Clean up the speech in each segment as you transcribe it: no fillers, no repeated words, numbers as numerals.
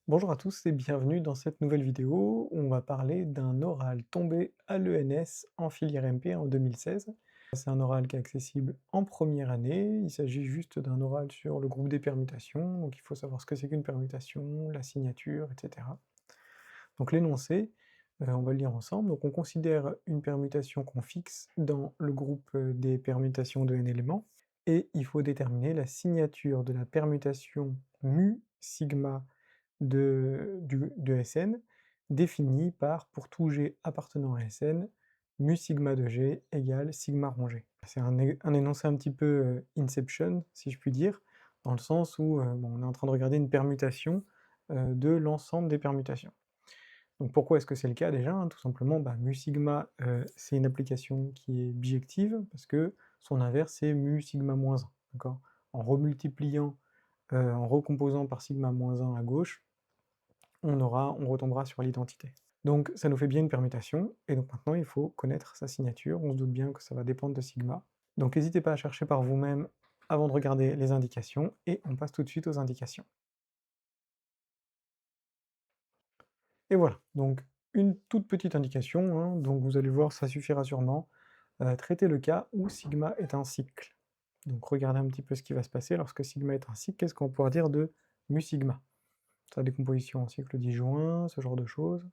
Bonjour à tous et bienvenue dans cette nouvelle vidéo où on va parler d'un oral tombé à l'ENS en filière MP en 2016. C'est un oral qui est accessible en première année, il s'agit juste d'un oral sur le groupe des permutations, donc il faut savoir ce que c'est qu'une permutation, la signature, etc. Donc l'énoncé, on va le lire ensemble, donc on considère une permutation qu'on fixe dans le groupe des permutations de n éléments, et il faut déterminer la signature de la permutation mu sigma de Sn, définie par, pour tout G appartenant à Sn, mu sigma de G égale sigma rond G. C'est un énoncé un petit peu Inception, si je puis dire, dans le sens où bon, on est en train de regarder une permutation de l'ensemble des permutations. Donc pourquoi est-ce que c'est le cas déjà, hein? Tout simplement, bah, mu sigma, c'est une application qui est bijective, parce que son inverse c'est mu sigma moins 1, d'accord? En remultipliant, en recomposant par sigma moins 1 à gauche, on retombera sur l'identité. Donc ça nous fait bien une permutation, et donc maintenant il faut connaître sa signature, on se doute bien que ça va dépendre de sigma. Donc n'hésitez pas à chercher par vous-même avant de regarder les indications, et on passe tout de suite aux indications. Et voilà, donc une toute petite indication, hein, donc vous allez voir, ça suffira sûrement. Traiter le cas où sigma est un cycle. Donc regardez un petit peu ce qui va se passer lorsque sigma est un cycle, qu'est-ce qu'on va pouvoir dire de mu sigma? Sa décomposition en cycle disjoint, ce genre de choses,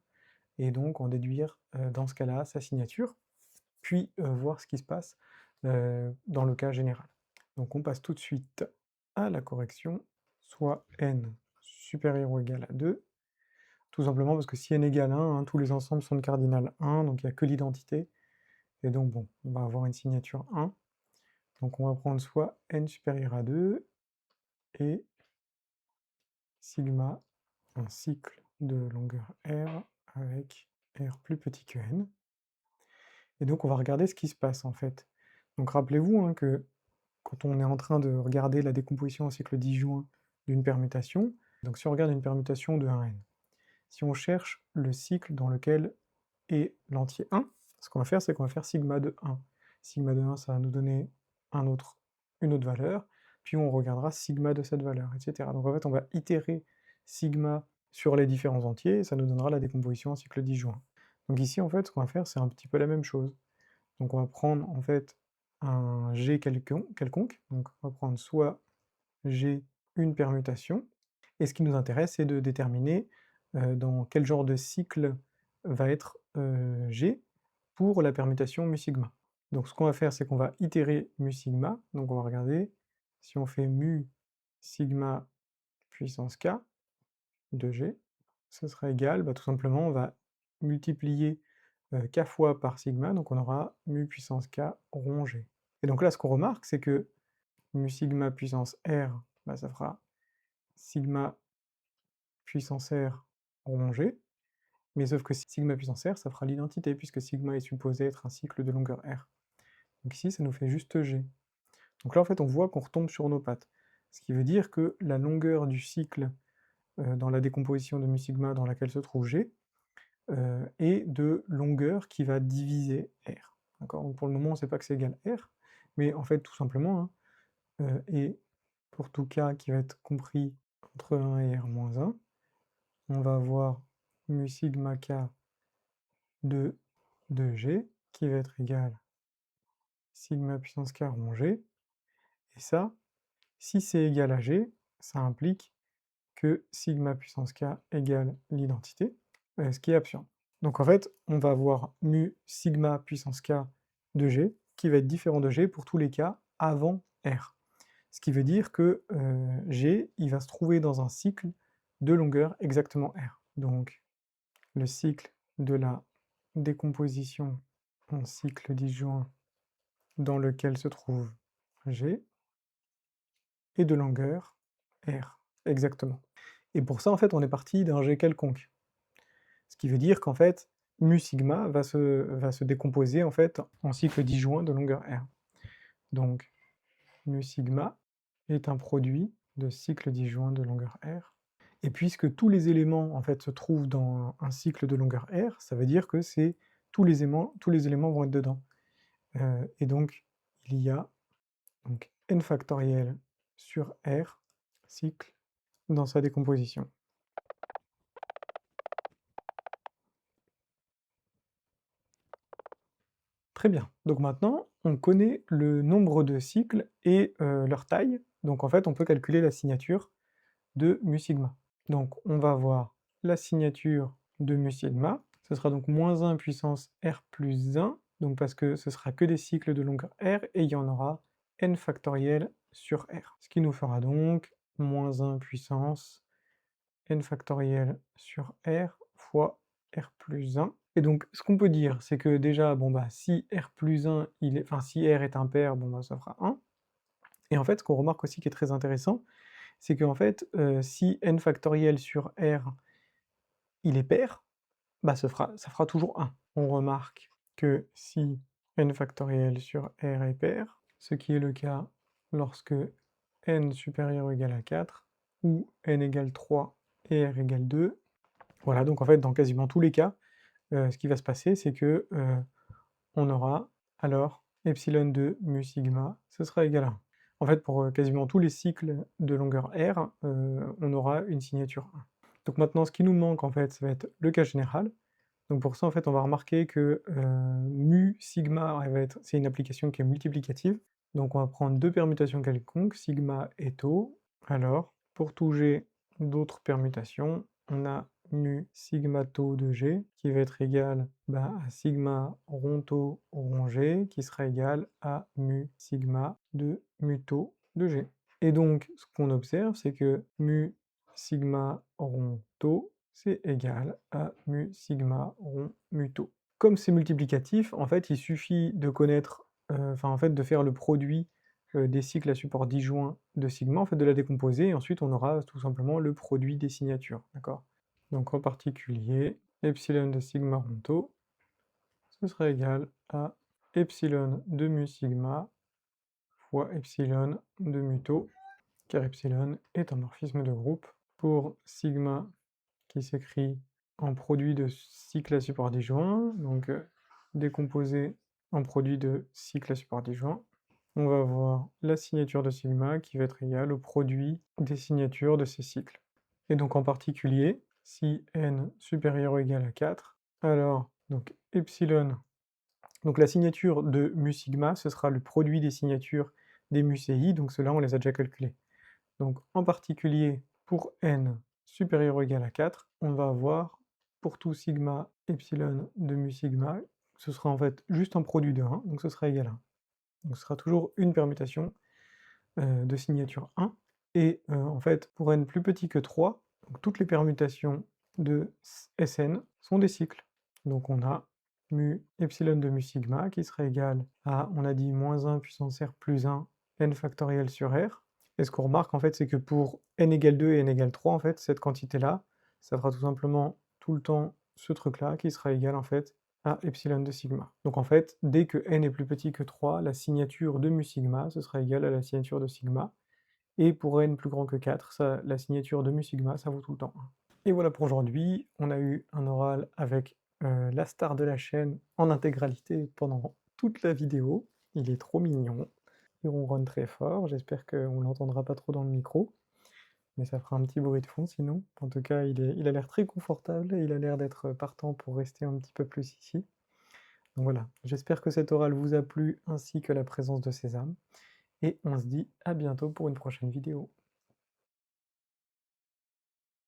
et donc en déduire, dans ce cas-là, sa signature, puis voir ce qui se passe dans le cas général. Donc on passe tout de suite à la correction, soit n supérieur ou égal à 2, tout simplement parce que si n égale 1, hein, tous les ensembles sont de cardinal 1, donc il n'y a que l'identité, et donc bon, on va avoir une signature 1, donc on va prendre soit n supérieur à 2, et sigma, un cycle de longueur r, avec r plus petit que n, et donc on va regarder ce qui se passe en fait. Donc rappelez-vous hein, que quand on est en train de regarder la décomposition en cycle disjoint d'une permutation, donc si on regarde une permutation de 1n, si on cherche le cycle dans lequel est l'entier 1, ce qu'on va faire, c'est qu'on va faire sigma de 1. Sigma de 1, ça va nous donner une autre valeur, puis on regardera sigma de cette valeur, etc. Donc en fait, on va itérer sigma sur les différents entiers, et ça nous donnera la décomposition en cycle disjoint. Donc ici, en fait, ce qu'on va faire, c'est un petit peu la même chose. Donc on va prendre, en fait, un G quelconque, donc on va prendre soit G une permutation, et ce qui nous intéresse, c'est de déterminer dans quel genre de cycle va être G pour la permutation mu sigma. Donc ce qu'on va faire, c'est qu'on va itérer mu sigma, donc on va regarder, si on fait mu sigma puissance k de G, ce sera égal, bah, tout simplement, on va multiplier k fois par sigma, donc on aura mu puissance k rond G. Et donc là, ce qu'on remarque, c'est que mu sigma puissance r, bah, ça fera sigma puissance r rond G, mais sauf que sigma puissance r, ça fera l'identité, puisque sigma est supposé être un cycle de longueur r. Donc ici, ça nous fait juste G. Donc là, en fait, on voit qu'on retombe sur nos pattes. Ce qui veut dire que la longueur du cycle dans la décomposition de mu sigma dans laquelle se trouve G est de longueur qui va diviser R. D'accord? Donc pour le moment, on ne sait pas que c'est égal R, mais en fait, tout simplement, hein, et pour tout cas qui va être compris entre 1 et R moins 1, on va avoir mu sigma k de G qui va être égal sigma puissance k rond G, et ça, si c'est égal à G, ça implique que sigma puissance k égale l'identité, ce qui est absurde. Donc en fait, on va avoir mu sigma puissance k de G, qui va être différent de G pour tous les cas avant R. Ce qui veut dire que G, il va se trouver dans un cycle de longueur exactement R. Donc le cycle de la décomposition en cycle disjoint dans lequel se trouve G est de longueur R, exactement. Et pour ça, en fait, on est parti d'un G quelconque. Ce qui veut dire qu'en fait, mu sigma va se décomposer en fait en cycle disjoint de longueur R. Donc mu sigma est un produit de cycle disjoint de longueur R. Et puisque tous les éléments en fait se trouvent dans un cycle de longueur R, ça veut dire que c'est tous les éléments vont être dedans. Et donc il y a donc n factoriel sur R cycle dans sa décomposition. Très bien. Donc maintenant, on connaît le nombre de cycles et leur taille. Donc en fait, on peut calculer la signature de mu sigma. Donc on va voir la signature de mu sigma. Ce sera donc -1 puissance r plus 1, donc parce que ce sera que des cycles de longueur r, et il y en aura n factoriel sur r. Ce qui nous fera donc -1 puissance n factoriel sur r fois r plus 1. Et donc, ce qu'on peut dire, c'est que déjà, bon bah, si r plus 1, si r est impair, bon bah, ça fera 1. Et en fait, ce qu'on remarque aussi qui est très intéressant, c'est qu'en fait, si n factoriel sur r, il est pair, bah ça fera toujours 1. On remarque que si n factoriel sur r est pair, ce qui est le cas lorsque n supérieur ou égal à 4, ou n égale 3 et r égale 2, voilà, donc en fait, dans quasiment tous les cas, ce qui va se passer, c'est que, on aura alors epsilon de mu sigma, ce sera égal à 1. En fait, pour, quasiment tous les cycles de longueur R, on aura une signature 1. Donc maintenant, ce qui nous manque, en fait, ça va être le cas général. Donc pour ça, en fait, on va remarquer que, mu sigma, elle va être c'est une application qui est multiplicative. Donc on va prendre 2 permutations quelconques, sigma et tau. Alors, pour tout g d'autres permutations, on a mu sigma tau de g qui va être égal, bah, à sigma rond tau rond g qui sera égal à mu sigma de mu tau de g. Et donc ce qu'on observe, c'est que mu sigma rond tau, c'est égal à mu sigma rond mu tau. Comme c'est multiplicatif, en fait, il suffit de connaître, en fait, de faire le produit des cycles à support disjoint de sigma, en fait, de la décomposer, et ensuite on aura tout simplement le produit des signatures, d'accord? Donc en particulier, epsilon de sigma rond tau, ce sera égal à epsilon de mu sigma fois epsilon de mu tau, car epsilon est un morphisme de groupe. Pour sigma, qui s'écrit en produit de cycles à support disjoint, donc décomposé en produit de cycles à support disjoint, on va avoir la signature de sigma qui va être égale au produit des signatures de ces cycles. Et donc en particulier, si n supérieur ou égal à 4, alors donc epsilon, donc la signature de mu sigma, ce sera le produit des signatures des mu ci, donc ceux-là on les a déjà calculés. Donc en particulier pour n supérieur ou égal à 4, on va avoir pour tout sigma epsilon de mu sigma, ce sera en fait juste un produit de 1, donc ce sera égal à 1. Donc ce sera toujours une permutation de signature 1. Et en fait, pour n plus petit que 3, donc toutes les permutations de Sn sont des cycles. Donc on a mu epsilon de mu sigma qui sera égal à, on a dit, -1 puissance r plus 1 n factoriel sur r. Et ce qu'on remarque en fait, c'est que pour n égale 2 et n égale 3, en fait, cette quantité-là, ça fera tout simplement tout le temps ce truc-là qui sera égal en fait à epsilon de sigma. Donc en fait, dès que n est plus petit que 3, la signature de mu sigma, ce sera égal à la signature de sigma. Et pour n plus grand que 4, ça, la signature de mu sigma, ça vaut tout le temps 1. Et voilà pour aujourd'hui, on a eu un oral avec la star de la chaîne en intégralité pendant toute la vidéo. Il est trop mignon, il ronronne très fort, j'espère qu'on l'entendra pas trop dans le micro, mais ça fera un petit bruit de fond sinon. En tout cas, il a l'air très confortable, et il a l'air d'être partant pour rester un petit peu plus ici. Donc voilà, j'espère que cet oral vous a plu, ainsi que la présence de Sésame, et on se dit à bientôt pour une prochaine vidéo.